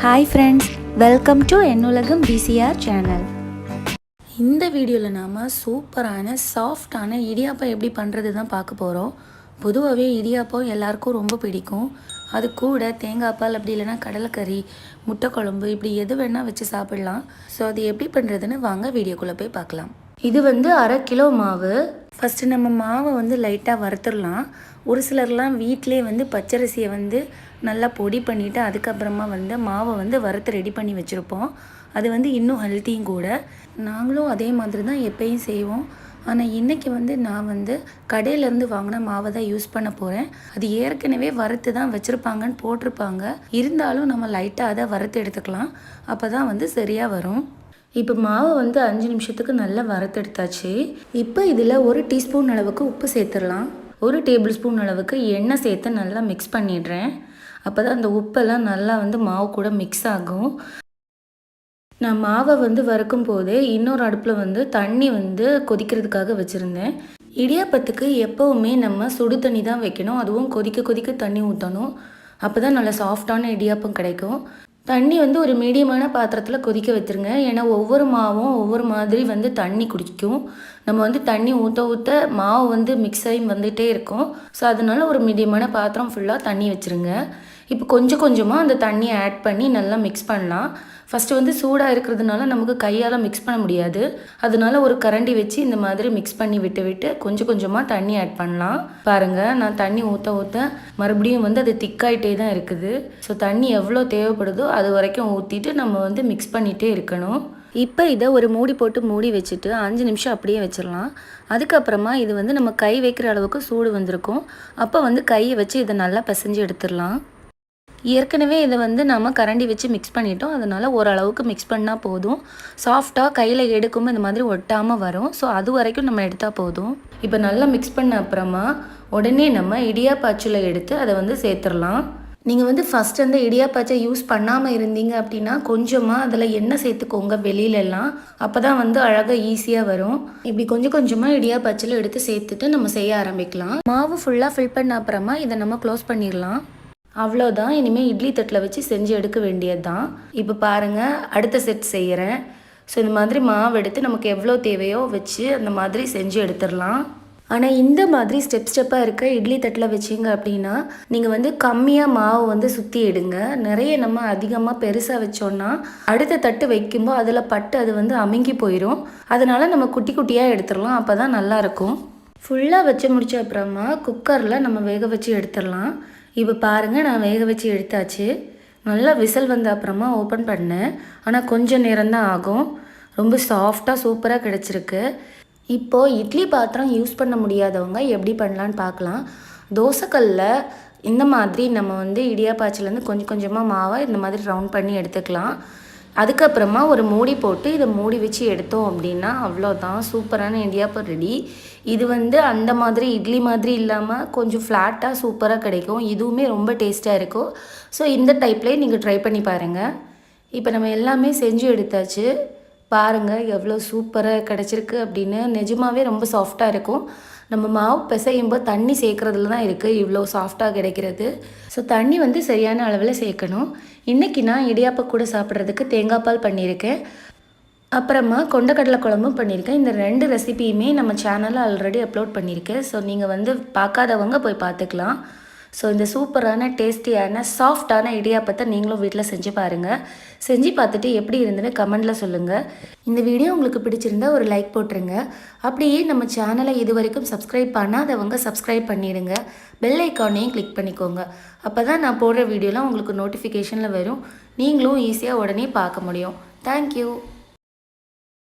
Hi friends, welcome to என்னுலகம் PCR channel. இந்த வீடியோவில் நாம் சூப்பரான சாஃப்டான இடியாப்பம் எப்படி பண்ணுறது தான் பார்க்க போகிறோம். பொதுவாகவே இடியாப்பம் எல்லாருக்கும் ரொம்ப பிடிக்கும். அது கூட தேங்காய் பால் அப்படி இல்லைன்னா கடலைக்கறி, முட்டை குழம்பு இப்படி எது வேணால் வச்சு சாப்பிட்லாம். ஸோ அது எப்படி பண்ணுறதுன்னு வாங்க வீடியோக்குள்ளே போய் பார்க்கலாம். இது 1/2 கிலோ மாவு. ஃபஸ்ட்டு நம்ம மாவை லைட்டாக வறுத்துடலாம். ஒரு சிலர்லாம் வீட்டிலே பச்சரிசியை நல்லா பொடி பண்ணிவிட்டு அதுக்கப்புறமா மாவை வறுத்து ரெடி பண்ணி வச்சுருப்போம். அது இன்னும் ஹெல்த்தியும் கூட. நாங்களும் அதே மாதிரி தான் எப்பயும் செய்வோம். ஆனால் இன்றைக்கி நான் கடையிலேருந்து வாங்கின மாவை தான் யூஸ் பண்ண போகிறேன். அது ஏற்கனவே வறுத்து தான் வச்சுருப்பாங்கன்னு போட்டிருப்பாங்க. இருந்தாலும் நம்ம லைட்டாக அதை வறுத்து எடுத்துக்கலாம். அப்போ தான் சரியாக வரும். இப்போ மாவை 5 நிமிஷத்துக்கு நல்லா வறுத்தெடுத்தாச்சு. இப்போ இதில் 1 டீஸ்பூன் அளவுக்கு உப்பு சேர்த்துடலாம். 1 டேபிள் ஸ்பூன் அளவுக்கு எண்ணெய் சேர்த்து நல்லா மிக்ஸ் பண்ணிடுறேன். அப்போ தான் அந்த உப்பெல்லாம் நல்லா மாவு கூட மிக்ஸ் ஆகும். நான் மாவை வறுக்கும் போதே இன்னொரு அடுப்பில் தண்ணி கொதிக்கிறதுக்காக வச்சுருந்தேன். இடியாப்பத்துக்கு எப்போவுமே நம்ம சுடு தண்ணி தான் வைக்கணும். அதுவும் கொதிக்க கொதிக்க தண்ணி ஊற்றணும். அப்போ தான் நல்லா சாஃப்டான இடியாப்பம் கிடைக்கும். தண்ணி ஒரு மீடியமான பாத்திரத்தில் கொதிக்க வச்சுருங்க. ஏன்னா ஒவ்வொரு மாவும் ஒவ்வொரு மாதிரி தண்ணி குடிக்கும். நம்ம தண்ணி ஊற்ற ஊற்ற மாவு மிக்ஸ் ஆகி வந்துகிட்டே இருக்கும். ஸோ அதனால ஒரு மீடியமான பாத்திரம் ஃபுல்லாக தண்ணி வச்சுருங்க. இப்போ கொஞ்சம் கொஞ்சமாக அந்த தண்ணியை ஆட் பண்ணி நல்லா மிக்ஸ் பண்ணலாம். ஃபஸ்ட்டு சூடாக இருக்கிறதுனால நமக்கு கையால் மிக்ஸ் பண்ண முடியாது. அதனால ஒரு கரண்டி வச்சு இந்த மாதிரி மிக்ஸ் பண்ணி விட்டு விட்டு கொஞ்சம் கொஞ்சமாக தண்ணி ஆட் பண்ணலாம். பாருங்கள், நான் தண்ணி ஊற்ற ஊற்ற மறுபடியும் அது திக்காயிட்டே தான் இருக்குது. ஸோ தண்ணி எவ்வளோ தேவைப்படுதோ அது வரைக்கும் ஊற்றிட்டு நம்ம மிக்ஸ் பண்ணிகிட்டே இருக்கணும். இப்போ இதை ஒரு மூடி போட்டு மூடி வச்சுட்டு 5 நிமிஷம் அப்படியே வச்சிடலாம். அதுக்கப்புறமா இது நம்ம கை வைக்கிற அளவுக்கு சூடு வந்திருக்கும். அப்போ கையை வச்சு இதை நல்லா பிசைஞ்சு எடுத்துடலாம். ஏற்கனவே இதை நம்ம கரண்டி வச்சு மிக்ஸ் பண்ணிட்டோம். அதனால் ஓரளவுக்கு மிக்ஸ் பண்ணால் போதும். சாஃப்டாக கையில் எடுக்கும்போது இந்த மாதிரி ஒட்டாமல் வரும். ஸோ அது வரைக்கும் நம்ம எடுத்தால் போதும். இப்போ நல்லா மிக்ஸ் பண்ண அப்புறமா உடனே நம்ம இடியாப்பாச்சில் எடுத்து அதை சேர்த்துடலாம். நீங்கள் ஃபஸ்ட் இடியாப்பாச்சை யூஸ் பண்ணாமல் இருந்தீங்க அப்படின்னா கொஞ்சமாக அதில் எண்ணெய் சேர்த்துக்கோங்க வெளியிலலாம். அப்போ தான் அழகாக ஈஸியாக வரும். இப்படி கொஞ்சம் கொஞ்சமாக இடியாப்பாச்சில் எடுத்து சேர்த்துட்டு நம்ம செய்ய ஆரம்பிக்கலாம். மாவு ஃபுல்லாக ஃபில் பண்ண அப்புறமா இதை நம்ம க்ளோஸ் பண்ணிடலாம். அவ்வளோதான். இனிமேல் இட்லி தட்டில் வச்சு செஞ்சு எடுக்க வேண்டியது தான். இப்போ பாருங்கள், அடுத்த செட் செய்கிறேன். ஸோ இந்த மாதிரி மாவு எடுத்து நமக்கு எவ்வளோ தேவையோ வச்சு அந்த மாதிரி செஞ்சு எடுத்துடலாம். ஆனால் இந்த மாதிரி ஸ்டெப்பாக இருக்க இட்லி தட்டில் வச்சிங்க அப்படின்னா நீங்கள் கம்மியாக மாவு சுற்றி எடுங்க. நிறைய நம்ம அதிகமாக பெருசாக வச்சோன்னா அடுத்த தட்டு வைக்கும்போது அதில் பட்டு அது அமுங்கி போயிடும். அதனால் நம்ம குட்டி குட்டியாக எடுத்துடலாம். அப்போ தான் நல்லாயிருக்கும். ஃபுல்லாக வச்சு முடிச்ச அப்புறமா குக்கரில் நம்ம வேக வச்சு எடுத்துடலாம். இப்போ பாருங்கள், நான் வேக வச்சு எடுத்தாச்சு. நல்லா விசில் வந்த அப்புறமா ஓப்பன் பண்ணேன். ஆனால் கொஞ்சம் நேரம்தான் ஆகும். ரொம்ப சாஃப்டாக சூப்பராக கிடச்சிருக்கு. இப்போது இட்லி பாத்திரம் யூஸ் பண்ண முடியாதவங்க எப்படி பண்ணலான்னு பார்க்கலாம். தோசைக்கல்லில் இந்த மாதிரி நம்ம இடியாப்பாச்சிலேருந்து கொஞ்சம் கொஞ்சமாக மாவை இந்த மாதிரி ரவுண்ட் பண்ணி எடுத்துக்கலாம். அதுக்கப்புறமா ஒரு மூடி போட்டு இதை மூடி வச்சு எடுத்தோம் அப்படின்னா அவ்வளோதான், சூப்பரான இடியாப்பம் ரெடி. இது அந்த மாதிரி இட்லி மாதிரி இல்லாமல் கொஞ்சம் ஃப்ளாட்டாக சூப்பராக கிடைக்கும். இதுவுமே ரொம்ப டேஸ்ட்டாக இருக்கும். ஸோ இந்த டைப்லேயே நீங்கள் ட்ரை பண்ணி பாருங்கள். இப்போ நம்ம எல்லாமே செஞ்சு எடுத்தாச்சு. பாருங்கள் எவ்வளோ சூப்பராக கிடச்சிருக்கு அப்படின்னு. நிஜமாகவே ரொம்ப சாஃப்டாக இருக்கும். நம்ம மாவு பிசையும்போது தண்ணி சேர்க்குறதுல தான் இருக்குது இவ்வளோ சாஃப்டாக கிடைக்கிறது. ஸோ தண்ணி சரியான அளவில் சேர்க்கணும். இன்றைக்கி நான் இடியாப்பம் கூட சாப்பிட்றதுக்கு தேங்காய் பால் பண்ணியிருக்கேன். அப்புறமா கொண்டக்கடலை குழம்பும் பண்ணியிருக்கேன். இந்த 2 ரெசிபியுமே நம்ம சேனலில் ஆல்ரெடி அப்லோட் பண்ணியிருக்கேன். ஸோ நீங்கள் பார்க்காதவங்க போய் பார்த்துக்கலாம். ஸோ இந்த சூப்பரான டேஸ்டியான சாஃப்டான இடியாப்பத்தை நீங்களும் வீட்டில் செஞ்சு பாருங்கள். செஞ்சு பார்த்துட்டு எப்படி இருந்துன்னு கமெண்டில் சொல்லுங்கள். இந்த வீடியோ உங்களுக்கு பிடிச்சிருந்தா ஒரு லைக் போட்டுருங்க. அப்படியே நம்ம சேனலை இது வரைக்கும் சப்ஸ்கிரைப் பண்ணாதவங்க சப்ஸ்கிரைப் பண்ணிடுங்க. பெல் ஐக்கானையும் கிளிக் பண்ணிக்கோங்க. அப்போ தான் நான் போடுற வீடியோலாம் உங்களுக்கு நோட்டிஃபிகேஷனில் வரும். நீங்களும் ஈஸியாக உடனே பார்க்க முடியும். தேங்க்யூ.